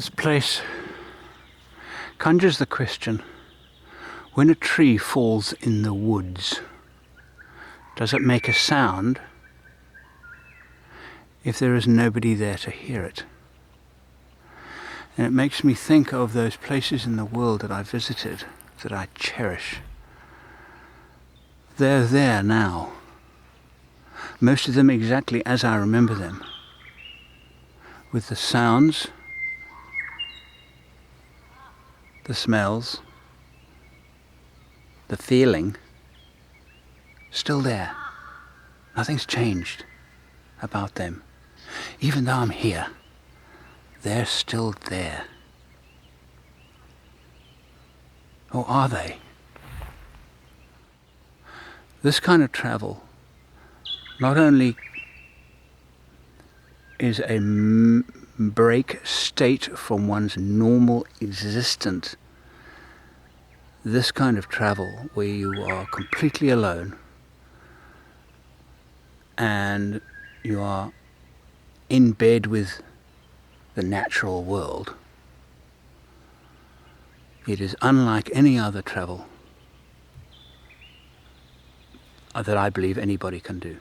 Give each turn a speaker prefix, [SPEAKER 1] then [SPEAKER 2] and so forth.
[SPEAKER 1] This place conjures the question, when a tree falls in the woods, does it make a sound if there is nobody there to hear it? And it makes me think of those places in the world that I visited, that I cherish. They're there now. Most of them exactly as I remember them. With the sounds, the smells, the feeling, still there. Nothing's changed about them. Even though I'm here, they're still there. Or are they? This kind of travel not only is a break state from one's normal existence, this kind of travel where you are completely alone and you are in bed with the natural world, it is unlike any other travel that I believe anybody can do.